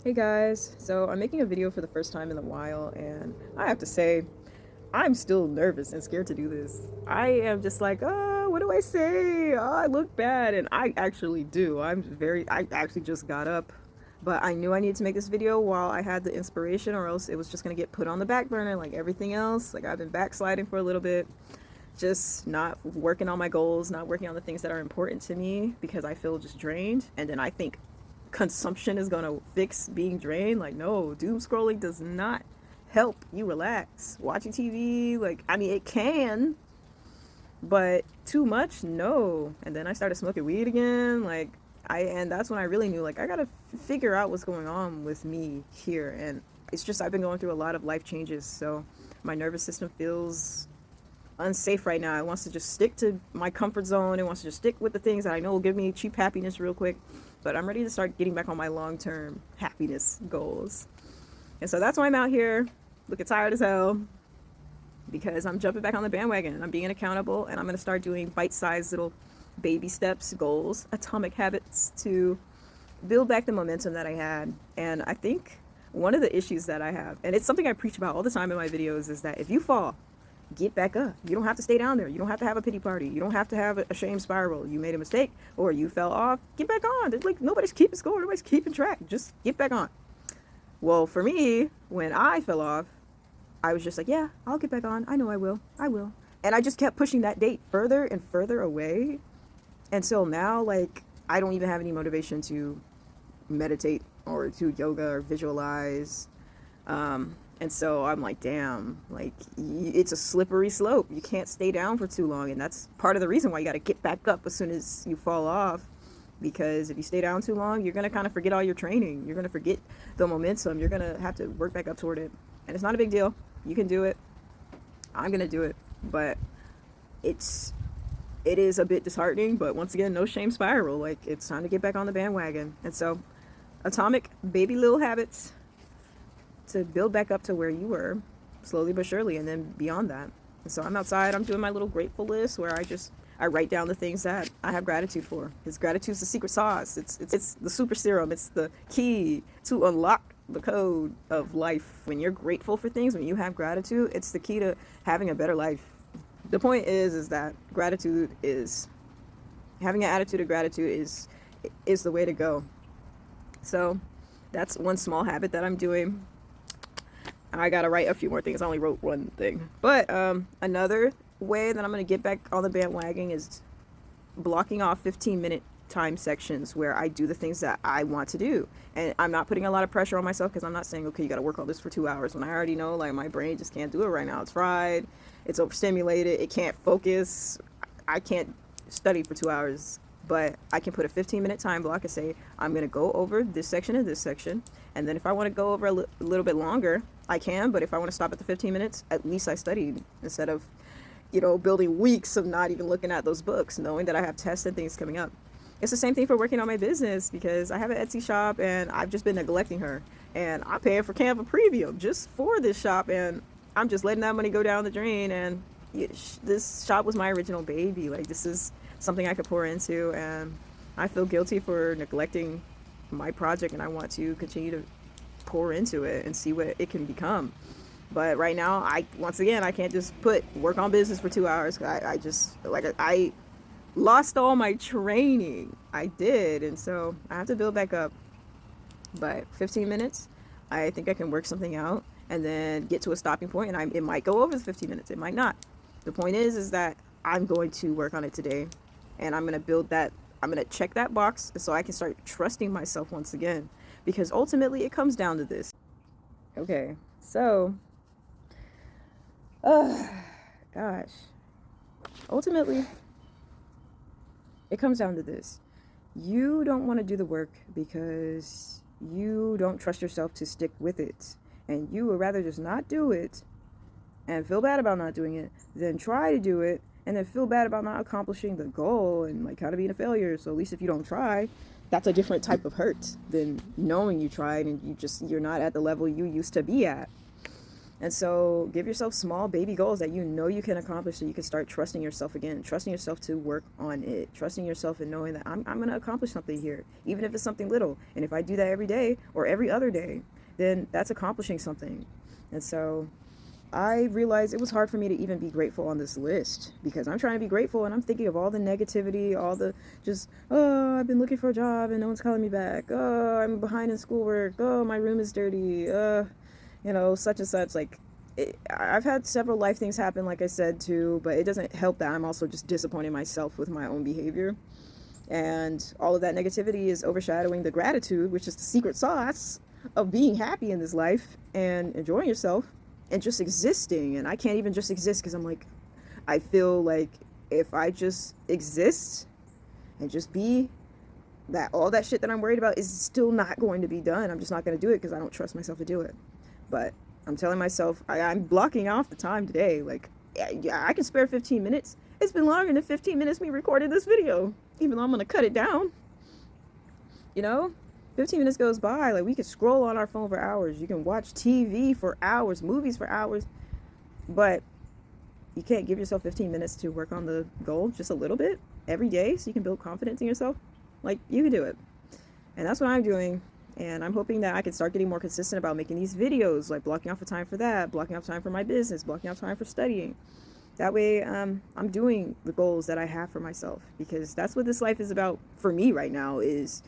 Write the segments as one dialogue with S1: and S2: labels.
S1: Hey guys, so I'm making a video for the first time in a while, and I have to say, I'm still nervous and scared to do this. I am just like, oh, what do I say? Oh, I look bad, and I actually do. I actually just got up, but I knew I needed to make this video while I had the inspiration, or else it was just gonna get put on the back burner like everything else. Like, I've been backsliding for a little bit, just not working on my goals, not working on the things that are important to me because I feel just drained, and then I think consumption is gonna fix being drained. Like, no, doom scrolling does not help you relax. Watching TV, like, I mean, it can, but too much, no. And then I started smoking weed again. And that's when I really knew, like, I gotta figure out what's going on with me here. And it's just, I've been going through a lot of life changes, so my nervous system feels unsafe right now. It wants to just stick to my comfort zone. It wants to just stick with the things that I know will give me cheap happiness real quick. But I'm ready to start getting back on my long-term happiness goals. And so that's why I'm out here looking tired as hell, because I'm jumping back on the bandwagon and I'm being accountable, and I'm going to start doing bite-sized little baby steps, goals, atomic habits to build back the momentum that I had. And I think one of the issues that I have, and it's something I preach about all the time in my videos, is that if you fall, get back up. You don't have to stay down there. You don't have to have a pity party. You don't have to have a shame spiral. You made a mistake or you fell off. Get back on. It's like, nobody's keeping score. Nobody's keeping track. Just get back on. Well, for me, when I fell off, I was just like, yeah, I'll get back on. I know I will. I will. And I just kept pushing that date further and further away until now, like, I don't even have any motivation to meditate or to yoga or visualize. And so I'm like, damn, like, it's a slippery slope. You can't stay down for too long. And that's part of the reason why you got to get back up as soon as you fall off. Because if you stay down too long, you're going to kind of forget all your training. You're going to forget the momentum. You're going to have to work back up toward it. And it's not a big deal. You can do it. I'm going to do it. But it is a bit disheartening. But once again, no shame spiral. Like, it's time to get back on the bandwagon. And so, atomic baby little habits to build back up to where you were, slowly but surely, and then beyond that. And so I'm outside, I'm doing my little grateful list where I write down the things that I have gratitude for. Because gratitude's the secret sauce. It's the super serum. It's the key to unlock the code of life. When you're grateful for things, when you have gratitude, it's the key to having a better life. The point is that gratitude is, having an attitude of gratitude is the way to go. So that's one small habit that I'm doing. I gotta write a few more things. I only wrote one thing. But another way that I'm gonna get back on the bandwagon is blocking off 15-minute time sections where I do the things that I want to do. And I'm not putting a lot of pressure on myself, because I'm not saying, okay, you gotta work all this for 2 hours, when I already know, like, my brain just can't do it right now. It's fried, it's overstimulated, it can't focus. I can't study for 2 hours. But I can put a 15-minute time block and say, I'm going to go over this section and this section. And then if I want to go over a little bit longer, I can. But if I want to stop at the 15 minutes, at least I studied, instead of, building weeks of not even looking at those books, knowing that I have tests and things coming up. It's the same thing for working on my business, because I have an Etsy shop and I've just been neglecting her. And I'm paying for Canva Premium just for this shop. And I'm just letting that money go down the drain. And this shop was my original baby. Like, this is something I could pour into, and I feel guilty for neglecting my project, and I want to continue to pour into it and see what it can become. But right now, once again, I can't just work on business for 2 hours. I lost all my training. I did, and so I have to build back up. But 15 minutes, I think I can work something out and then get to a stopping point, and it might go over the 15 minutes. It might not. The point is that I'm going to work on it today. And I'm going to build that, I'm going to check that box so I can start trusting myself once again. Because ultimately it comes down to this. Okay, so, gosh. Ultimately, it comes down to this. You don't want to do the work because you don't trust yourself to stick with it. And you would rather just not do it and feel bad about not doing it than try to do it and then feel bad about not accomplishing the goal and, like, kind of being a failure. So at least if you don't try, that's a different type of hurt than knowing you tried and you're not at the level you used to be at. And so give yourself small baby goals that you know you can accomplish, so you can start trusting yourself again, trusting yourself to work on it, trusting yourself and knowing that I'm going to accomplish something here, even if it's something little. And if I do that every day or every other day, then that's accomplishing something. And so I realized it was hard for me to even be grateful on this list, because I'm trying to be grateful and I'm thinking of all the negativity, all the just, oh, I've been looking for a job and no one's calling me back. Oh, I'm behind in schoolwork. Oh, my room is dirty. Such and such. Like, I've had several life things happen, like I said, too, but it doesn't help that I'm also just disappointing myself with my own behavior. And all of that negativity is overshadowing the gratitude, which is the secret sauce of being happy in this life and enjoying yourself and just existing. And I can't even just exist, because I'm like, I feel like if I just exist and just be, that all that shit that I'm worried about is still not going to be done. I'm just not going to do it because I don't trust myself to do it. But I'm telling myself, I'm blocking off the time today. Like, yeah, I can spare 15 minutes. It's been longer than 15 minutes me recording this video, even though I'm going to cut it down. 15 minutes goes by, like, we can scroll on our phone for hours. You can watch TV for hours, movies for hours. But you can't give yourself 15 minutes to work on the goal just a little bit every day so you can build confidence in yourself. Like, you can do it. And that's what I'm doing. And I'm hoping that I can start getting more consistent about making these videos, like blocking off a time for that, blocking off time for my business, blocking off time for studying. That way, I'm doing the goals that I have for myself, because that's what this life is about for me right now, is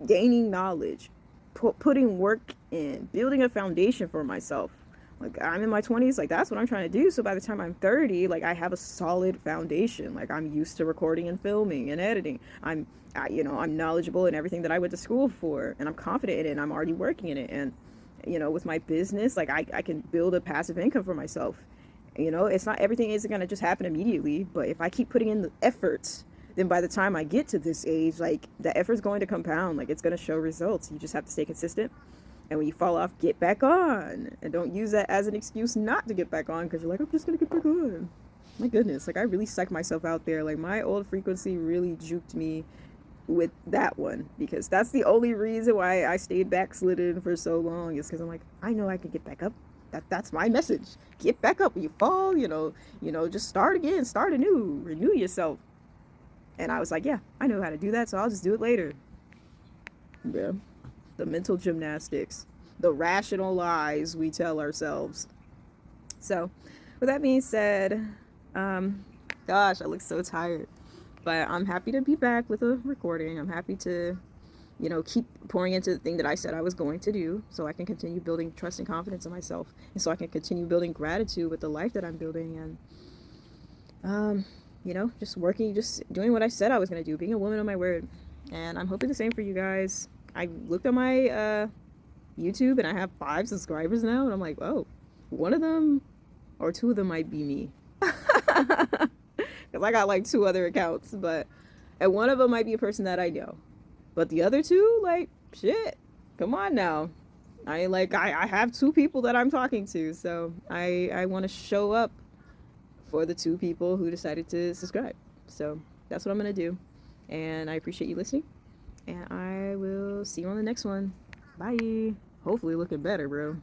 S1: gaining knowledge, putting work in, building a foundation for myself. Like, I'm in my 20s, like, that's what I'm trying to do. So by the time I'm 30, like, I have a solid foundation. Like, I'm used to recording and filming and editing. I'm knowledgeable in everything that I went to school for, and I'm confident in it, and I'm already working in it. And, with my business, like, I can build a passive income for myself. It's not, everything isn't going to just happen immediately, but if I keep putting in the effort, then by the time I get to this age, like, the effort's going to compound. Like, it's going to show results. You just have to stay consistent. And when you fall off, get back on. And don't use that as an excuse not to get back on, because you're like, I'm just going to get back on. My goodness, like, I really psyched myself out there. Like, my old frequency really juked me with that one, because that's the only reason why I stayed backslidden for so long, is because I'm like, I know I can get back up. That's my message. Get back up. When you fall, just start again, start anew, renew yourself. And I was like, yeah, I know how to do that, so I'll just do it later. Yeah. The mental gymnastics, the rational lies we tell ourselves. So, with that being said, gosh, I look so tired. But I'm happy to be back with a recording. I'm happy to, keep pouring into the thing that I said I was going to do, so I can continue building trust and confidence in myself, and so I can continue building gratitude with the life that I'm building. And, just working, just doing what I said I was going to do, being a woman of my word. And I'm hoping the same for you guys. I looked on my YouTube, and I have 5 subscribers now, and I'm like, oh, one of them or 2 of them might be me. Because I got like 2 other accounts, and one of them might be a person that I know. But the other 2, like, shit, come on now. I have 2 people that I'm talking to, so I want to show up for the 2 people who decided to subscribe. So that's what I'm going to do. And I appreciate you listening. And I will see you on the next one. Bye. Hopefully looking better, bro.